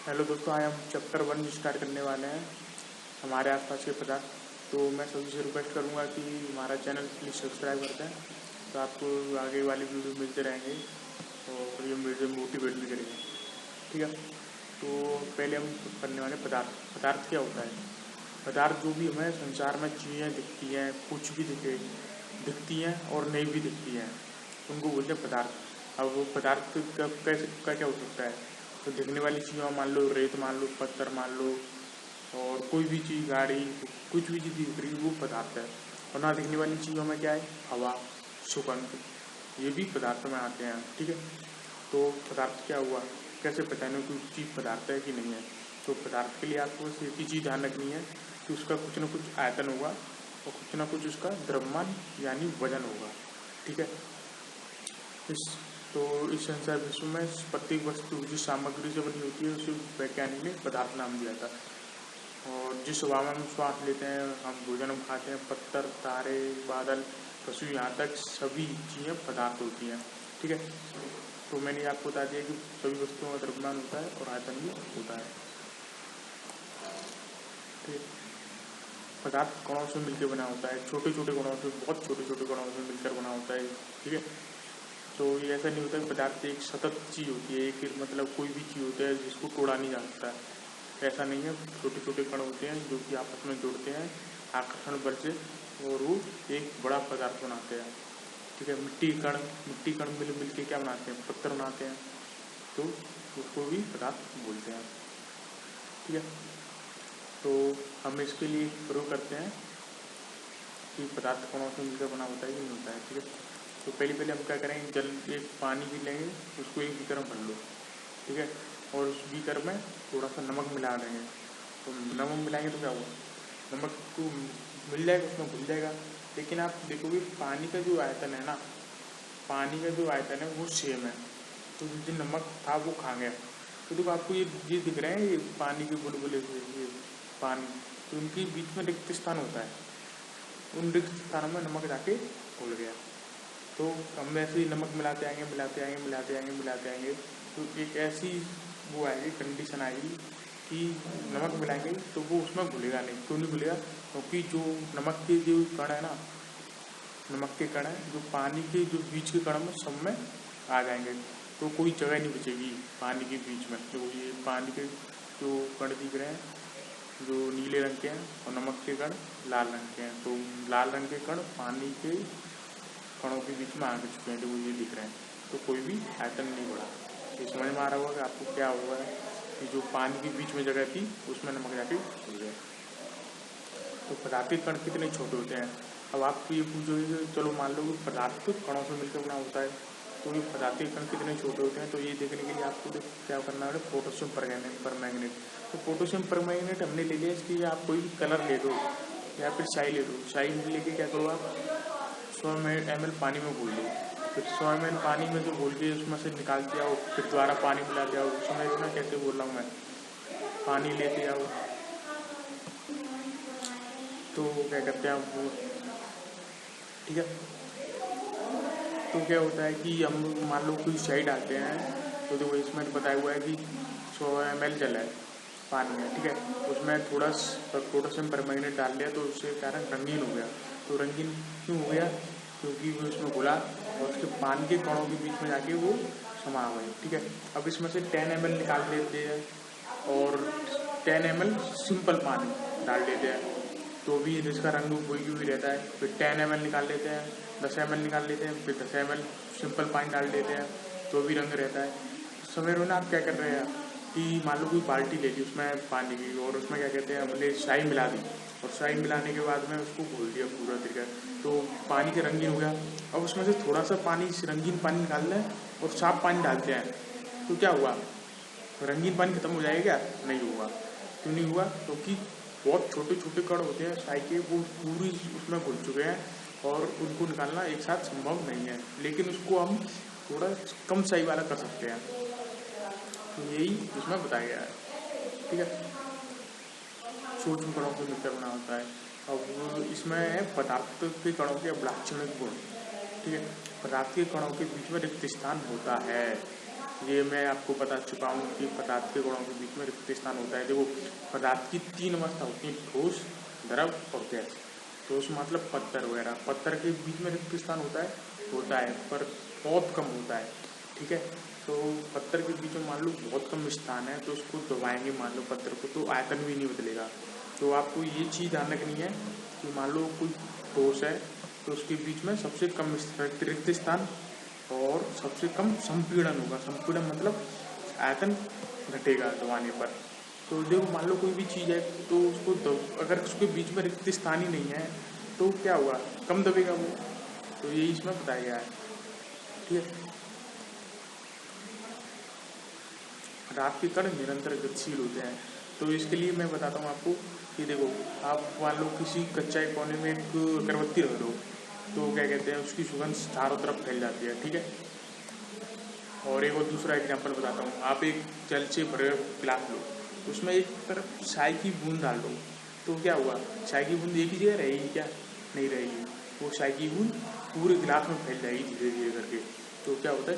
Hello दोस्तों, आज हम चैप्टर 1 स्टार्ट करने वाले हैं, हमारे आसपास के पदार्थ। तो मैं सभी से रिक्वेस्ट करूंगा कि हमारा चैनल प्लीज़ सब्सक्राइब कर दें, तो आपको आगे वाली वीडियो मिलते रहेंगे और ये वीडियो मोटिवेट भी करेंगे। ठीक है, तो पहले हम करने वाले पदार्थ क्या होता है। पदार्थ जो भी हमें संसार में चीज़ें दिखती हैं, कुछ भी दिखती हैं और नहीं भी दिखती हैं, उनको बोलते हैं पदार्थ। अब वो पदार्थ कैसे का क्या हो सकता है, तो दिखने वाली चीज़ों मान लो रेत, मान लो पत्थर, मान लो और कोई भी चीज़, गाड़ी, कुछ भी चीज़ दिख रही है वो पदार्थ है। और ना दिखने वाली चीज़ों में क्या है, हवा, सुगंध, ये भी पदार्थ में आते हैं। ठीक है, तो पदार्थ क्या हुआ, कैसे पहचाने कोई चीज़ पदार्थ है कि नहीं है। तो पदार्थ के लिए आपको बस एक ही चीज़ ध्यान रखनी है कि उसका कुछ ना कुछ आयतन होगा और कुछ ना कुछ उसका द्रव्यमान यानी वजन होगा। ठीक है, इस संसार विश्व में प्रत्येक वस्तु जिस सामग्री से बनी होती है उसे वैज्ञानिक ने पदार्थ नाम दिया था। और जिस हवा में हम श्वास लेते हैं, हम भोजन हम खाते हैं, पत्थर, तारे, बादल, पशु, यहाँ तक सभी चीज़ें पदार्थ होती हैं। ठीक है, तो मैंने आपको बता दिया कि सभी वस्तुओं का द्रव्यमान होता है और आयतन भी होता है। ठीक है, पदार्थ कणों से मिलकर बना होता है, छोटे छोटे कणों से, बहुत छोटे छोटे कणों से मिलकर बना होता है। ठीक है, तो ये ऐसा नहीं होता कि पदार्थ एक सतत चीज़ होती है, एक मतलब कोई भी चीज़ होता है जिसको तोड़ा नहीं जा सकता, ऐसा नहीं है। छोटे छोटे कण होते हैं जो कि आपस में जुड़ते हैं आकर्षण बल से और वो एक बड़ा पदार्थ बनाते हैं। ठीक है, मिट्टी कण मिल के क्या बनाते हैं, पत्थर बनाते हैं, तो उसको भी पदार्थ बोलते हैं। ठीक है, तो हम इसके लिए प्रयोग करते हैं कि पदार्थ कणों से मिलकर बना होता है कि नहीं होता है। ठीक है, तो पहले हम क्या करेंगे, एक पानी भी लेंगे, उसको एक बीकर में भर लो। ठीक है, और उस बीकर में थोड़ा सा नमक मिला देंगे। तो नमक मिलाएंगे तो क्या होगा, नमक को मिल जाएगा, उसमें घुल जाएगा। लेकिन आप देखोगे पानी का जो आयतन है ना, पानी का जो आयतन है वो सेम है। तो जो नमक था वो खा गया। तो देखो आपको ये दिख रहे हैं, ये पानी के बुलबुले से, ये पानी, तो उनके बीच में रिक्त स्थान होता है, उन रिक्त स्थानों में नमक जाके घुल गया। तो हम ऐसे ही नमक मिलाते आएंगे, तो एक ऐसी वो आएगी, कंडीशन आएगी कि नमक मिलाएंगे तो वो उसमें घुलेगा नहीं। क्यों नहीं घुलेगा, क्योंकि जो नमक के जो कण है ना, नमक के कण है जो पानी के जो बीच के कण में सब में आ जाएंगे, तो कोई जगह नहीं बचेगी पानी के बीच में। तो ये पानी के जो कण दिख रहे हैं जो नीले रंग के हैं और नमक के कण लाल रंग के हैं, तो लाल रंग के कण पानी के कणों के बीच में आ चुके हैं, जो ये दिख रहे हैं, तो कोई भी आयतन नहीं बढ़ा। तो समझ में आ रहा होगा कि आपको क्या हुआ है कि जो पानी के बीच में जगह थी उसमें नमक जाके घुल गया। तो पदार्थ के कण कितने छोटे होते हैं। अब आपको ये पूछोगे, चलो मान लो पदार्थ तो कणों से मिलकर बना होता है, तो ये पदार्थ के कण कितने छोटे होते हैं। तो ये देखने के लिए आपको क्या करना है, पोटेशियम परमैंगनेट। तो पोटेशियम परमैंगनेट हमने ले लिया, इसकी आप कोई भी कलर ले दो या फिर स्याही ले दो। स्याही लेके क्या करो, आप 100 ml पानी में घोल दो, फिर 100 ml पानी में जो घोल के उसमें से निकाल के आओ, फिर दोबारा पानी मिला के आओ। समझ ना कैसे बोल रहा हूँ मैं, पानी लेते आओ, तो क्या करते हैं आप वो। ठीक है, तो क्या होता है कि हम मान लो कोई स्याही डालते हैं, तो देखो इसमें बताया हुआ है कि 100 ml जल है पानी में। ठीक है, उसमें थोड़ा पोटेशियम परमैंगनेट डाल लिया तो उसके कारण रंगीन हो गया। तो रंगीन क्यों हो गया, क्योंकि वो उसमें घुला और उसके पानी के कणों के बीच में जाके वो समा गए। ठीक है, अब इसमें से 10 ml निकाल लेते हैं और 10 ml सिंपल पानी डाल देते हैं, तो भी इसका रंग वही हुई रहता है। फिर 10 ml निकाल लेते हैं, 10 ml निकाल लेते हैं, फिर 10 ml सिंपल पानी डाल देते हैं, तो भी रंग रहता है। समय में ना आप क्या कर रहे हैं कि मान लो कोई बाल्टी ले ली उसमें पानी की, और उसमें क्या कहते हैं हमने स्याही मिला दी, और स्याही मिलाने के बाद में उसको घोल दिया पूरा तरीका, तो पानी के रंगीन हो गया। अब उसमें से थोड़ा सा पानी, रंगीन पानी निकाल लें और साफ पानी डालते हैं, तो क्या हुआ, रंगीन पानी खत्म हो जाएगा क्या, नहीं हुआ। क्यों नहीं हुआ, क्योंकि बहुत छोटे छोटे कण होते हैं स्याही के, वो पूरी उसमें घुल चुके हैं और उनको निकालना एक साथ संभव नहीं है। लेकिन उसको हम थोड़ा कम स्याही वाला कर सकते हैं, तो यही उसमें बताया गया है। ठीक है, सूक्ष्म कणों से मिलकर बना होता है। अब इसमें है पदार्थ के कणों के लाक्षणिक गुण। ठीक है, पदार्थ के कणों के बीच में रिक्त स्थान होता है, ये मैं आपको बता चुका हूँ कि पदार्थ के गुणों के बीच में रिक्त स्थान होता है। देखो, पदार्थ की 3 अवस्था होती है, ठोस, द्रव और गैस। ठोस मतलब पत्थर वगैरह, पत्थर के बीच में रिक्त स्थान होता है पर बहुत कम होता है। ठीक है, तो पत्थर के बीच में मान लो बहुत कम स्थान है, तो उसको दबाएंगे मान लो पत्थर को, तो आयतन भी नहीं बदलेगा। तो आपको ये चीज़ ध्यान रखनी है कि मान लो कोई ठोस है तो उसके बीच में सबसे कम रिक्त स्थान और सबसे कम संपीड़न होगा। संपीड़न मतलब आयतन घटेगा दबाने पर। तो देखो, मान लो कोई भी चीज़ है तो उसको अगर उसके बीच में रिक्त स्थान ही नहीं है तो क्या होगा, कम दबेगा वो। तो यही इसमें बताया गया है। ठीक है, रात के कण निरंतर गतिशील होते हैं। तो इसके लिए मैं बताता हूँ आपको कि देखो, आप मान लो किसी कच्चा कोने में एक अगरबत्ती रख दो, तो क्या कहते हैं, उसकी सुगंध चारों तरफ फैल जाती है। ठीक है, और एक और दूसरा एग्जांपल बताता हूँ। आप एक जल से भरे गिलास लो, उसमें एक तरफ चाय की बूंद डाल दो, तो क्या हुआ, चाय की बूंद एक ही जगह रहेगी क्या, नहीं रहेगी। वो चाय की बूंद पूरे गिलास में फैल जाएगी धीरे धीरे करके। तो क्या होता है,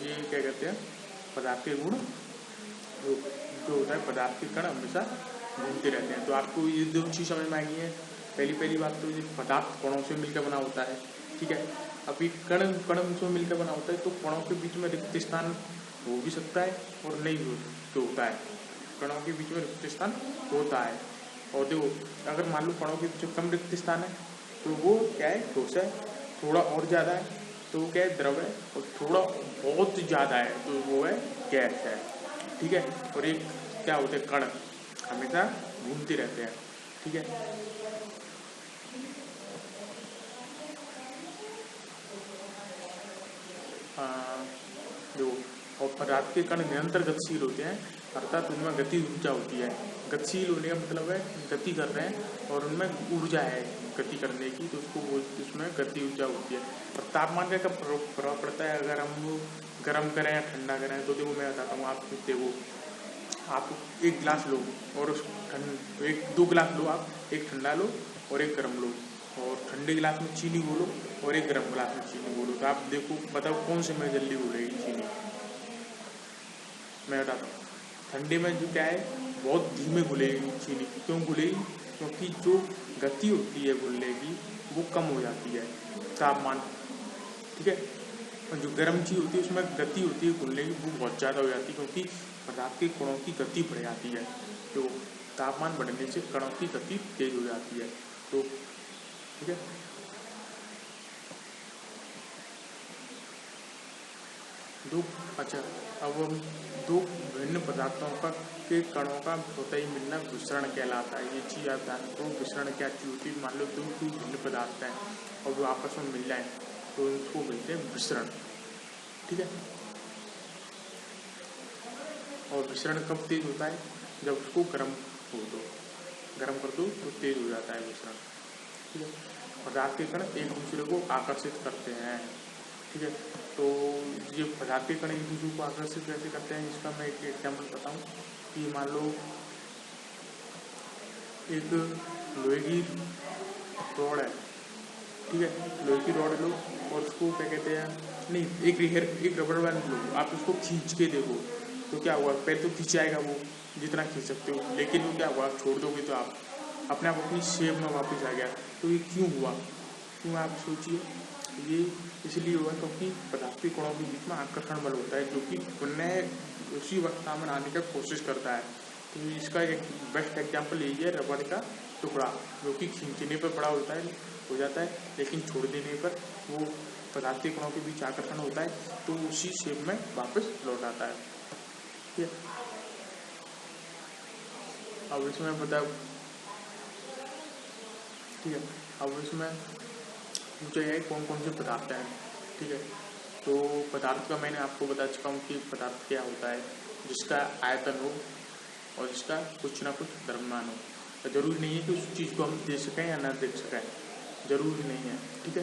ये क्या कहते हैं, पदार्थ के गुण जो होता है, पदार्थ के कण हमेशा घूमते रहते हैं। तो आपको ये 2 चीज़ समझ में आई है। पहली बात तो ये पदार्थ कणों से मिलकर बना होता है। ठीक है, अभी कण से मिलकर बना होता है, तो कणों के बीच में रिक्त स्थान हो भी सकता है और नहीं हो तो होता है। कणों के बीच में रिक्त स्थान होता है। और देखो, अगर मान लो कणों के बीच में कम रिक्त स्थान है तो वो क्या है, ठोस है। थोड़ा और ज़्यादा है तो वो क्या है, द्रव है। और थोड़ा बहुत ज़्यादा है तो वो है गैस है। ठीक है, और एक क्या होते हैं, कण हमेशा घूमते रहते हैं। ठीक है, जो और पदार्थ के कण निरंतर गतिशील होते हैं, अर्थात उनमें गति ऊर्जा होती है। गतिशील होने का मतलब है गति कर रहे हैं और उनमें ऊर्जा है गति करने की, तो उसको उसमें गति ऊर्जा होती है। और तापमान का क्या प्रभाव पड़ता है, अगर हम गर्म करें या ठंडा करें, तो देखो मैं बताता हूँ। आप देखो, आप एक गिलास लो और उस एक 2 गिलास लो, आप एक ठंडा लो और एक गर्म लो, और ठंडे गिलास में चीनी घोलो और एक गर्म गिलास में चीनी घोलो, तो आप देखो बताओ कौन से में जल्दी घुलेगी चीनी। मैं बताता हूँ, ठंडे में जो क्या है, बहुत धीमे घुलेगी चीनी। क्यों घुलेगी, क्योंकि जो गति होती है घुलने की वो कम हो जाती है तापमान। ठीक है, और जो गर्म चीज़ होती है उसमें गति होती है घुलने की, वो बहुत ज़्यादा हो जाती है, क्योंकि पदार्थ के कणों की गति बढ़ जाती है। तो तापमान बढ़ने से कणों की गति तेज हो जाती है। तो ठीक है, अच्छा, अब हम 2 भिन्न पदार्थों का के कणों का होता ही मिलना विसरण कहलाता है। ये चीज़ आप ध्यान रखो, विसरण क्या चीज़ होती है। मान लो 2 भिन्न पदार्थ हैं और वो आपस में मिल जाए तो उनको मिलते हैं विसरण। ठीक है, और विसरण कब तेज होता है, जब उसको गर्म हो दो, गर्म कर दो तो तेज हो जाता है विसरण। ठीक है, पदार्थ के कण एक दूसरे को आकर्षित करते हैं। ठीक है, तो ये पदार्थ के कण एक दूसरे को आकर्षित कैसे करते हैं, इसका मैं एक एग्जाम्पल बताऊँ कि मान लो एक लोहे की रॉड है। ठीक है, लोहे की रॉड लो और उसको क्या कहते हैं, नहीं, एक रबड़ बैंड लो, आप उसको खींच के देखो तो क्या हुआ, पहले तो खींचाएगा वो जितना खींच सकते हो, लेकिन वो क्या हुआ, छोड़ दोगे तो आप अपने आप अपनी शेप में वापस आ गया। तो ये क्यों हुआ, क्यों, आप सोचिए। ये इसलिए हुआ क्योंकि पदार्थ के कणों के बीच में आकर्षण बल होता है, जो कि पुनः उसी अवस्था में आने का कोशिश करता है। तो इसका एक बेस्ट एग्जाम्पल यही है, रबड़ का टुकड़ा, जो कि खींचने पर बड़ा होता है, हो जाता है, लेकिन छोड़ देने पर वो पदार्थ के कणों के बीच आकर्षण होता है तो उसी शेप में वापस लौट आता है। ठीक है, अब इसमें बताओ। ठीक है, अब इसमें पूछा जाए कौन कौन से पदार्थ हैं। ठीक है, तो पदार्थ का मैंने आपको बता चुका हूँ कि पदार्थ क्या होता है, जिसका आयतन हो और जिसका कुछ ना कुछ द्रव्यमान हो। तो जरूरी नहीं है कि उस चीज़ को हम देख सकें या ना देख सकें, जरूरी नहीं है। ठीक है,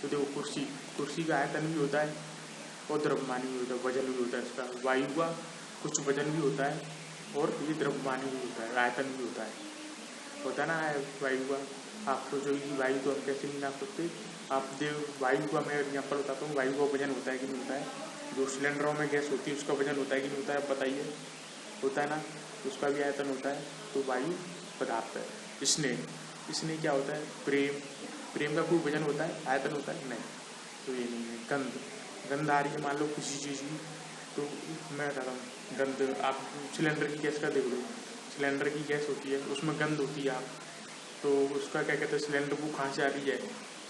तो देखो, कुर्सी का आयतन भी होता है और द्रव्यमान भी होता है, वजन भी होता है इसका। वायु का कुछ वजन भी होता है और ये द्रव्यमान भी होता है, आयतन भी होता है ना वायु का। आप सोचोगे कि वायु तो हम कैसे नहीं नाप सकते, आप वायु का मैं एग्जाम्पल बताता हूँ, वायु का वजन होता है कि नहीं होता है। जो सिलेंडरों में गैस होती है उसका वजन होता है कि नहीं होता है, बताइए, होता है ना, उसका भी आयतन होता है। तो वायु पदार्थ है। स्नेह क्या होता है, प्रेम का कोई वजन होता है, आयतन होता है, नहीं, तो ये नहीं है। गंध आ रही है मान लो किसी चीज़ की, तो मैं बताता हूँ गंध, आप सिलेंडर की गैस का देख लो, सिलेंडर की गैस होती है उसमें गंध होती है, आप तो उसका क्या कहते हैं, सिलेंडर वो कहाँ से आ रही है,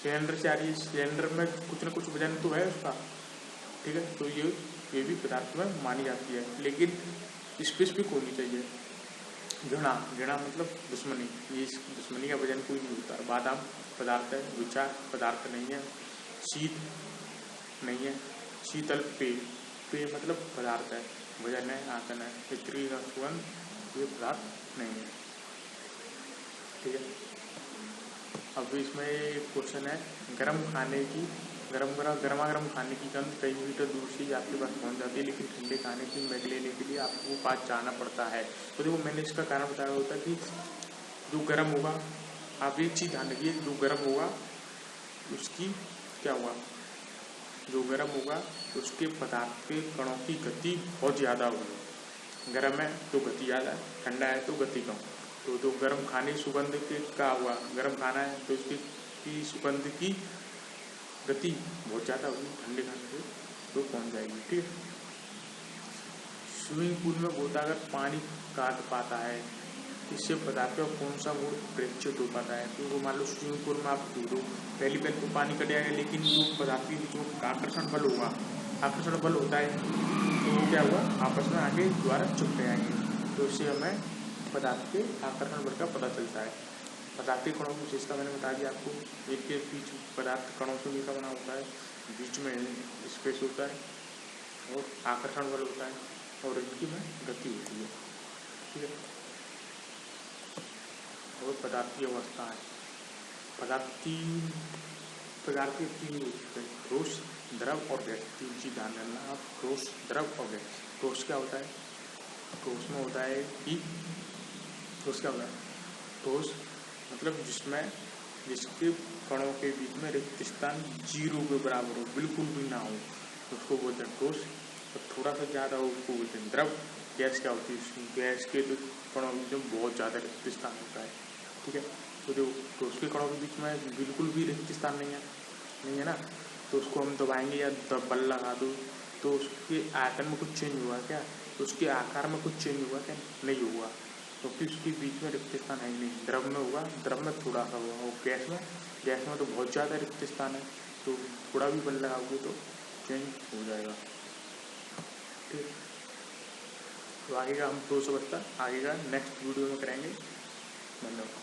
सिलेंडर से आ रही है, सिलेंडर में कुछ ना कुछ वजन तो है उसका, ठीक है। तो ये भी पदार्थ में मानी जाती है, लेकिन स्पेसिफिक होनी चाहिए। घृणा मतलब दुश्मनी, ये दुश्मनी का वजन कोई नहीं होता। बादाम पदार्थ है, विचार पदार्थ नहीं है, शीत नहीं है, शीतल पेय मतलब पदार्थ है, वजन है, आयतन है, इत्री का सुगंध ये पदार्थ नहीं है, ठीक है। अब इसमें एक क्वेश्चन है, गर्मा गर्म खाने की गंध कई मीटर दूर से ही आपके पास पहुंच जाती है, लेकिन ठंडे खाने की मजा लेने के लिए आपको पास जाना पड़ता है। तो देखो मैंने इसका कारण बताया होता है कि जो गर्म होगा, आप एक चीज़ ध्यान रखिए, जो गर्म होगा उसकी क्या हुआ, जो गर्म होगा उसके पदार्थ के कणों की गति बहुत ज़्यादा होगी। गर्म है तो गति ज़्यादा है, ठंडा है तो गति कम। तो जो गर्म खाने सुगंध के का हुआ, गर्म खाना है तो उसकी सुगंध की गति बहुत ज़्यादा होगी, ठंडे खाने से तो पहुँच जाएगी, ठीक है। स्विमिंग पूल में गोता अगर पानी काट पाता है, इससे पदार्थ का कौन सा गुण प्रेक्षित हो पाता है। तो वो मान लो स्विमिंग पूल में आप कूदो, पहली तो पानी कट जाएगा, लेकिन जो पदार्थ के बीच में आकर्षण बल होगा, आकर्षण बल होता है, तो वो क्या हुआ, आपस में आगे द्वारा चिपक जाएंगे, तो इससे हमें पदार्थ के आकर्षण बल का पता चलता है। पदार्थ के कणों की विशेषता मैंने बता दिया आपको, एक के बीच पदार्थ कणों से मिलकर बना होता है, बीच में स्पेस होता है और आकर्षण बल होता है और इनकी में गति होती है, ठीक है। और पदार्थ की अवस्था है, पदार्थ तीन प्रकार के तीन होते हैं, ठोस, द्रव और गैस। तीन चीज ध्यान रखना आप, ठोस, द्रव और गैस। ठोस क्या होता है, ठोस में होता है कि ठोस क्या होता है, ठोस मतलब जिसके कणों के बीच में रिक्त स्थान 0 के बराबर हो, बिल्कुल भी ना हो, उसको बोलते हैं ठोस। और थोड़ा सा ज़्यादा हो उसको बोलते हैं द्रव। गैस क्या होती है, गैस के तो कणों के बीच में बहुत ज़्यादा रिक्त स्थान होता है, ठीक है। तो जो ठोस के कणों के बीच में बिल्कुल भी रिक्त स्थान नहीं है ना, तो उसको हम दबाएंगे या बल लगा दो तो उसके आयतन में कुछ चेंज हुआ क्या, तो उसके आकार में कुछ चेंज हुआ क्या, नहीं हुआ, क्योंकि उसके बीच में रिक्त स्थान है नहीं। द्रव में होगा, द्रव में थोड़ा सा हुआ, और गैस में तो बहुत ज़्यादा रिक्त स्थान है, तो थोड़ा भी बल लगाओगे तो चेंज हो जाएगा, ठीक। तो आगे का हम 2 समझता आगे का नेक्स्ट वीडियो में करेंगे। धन्यवाद।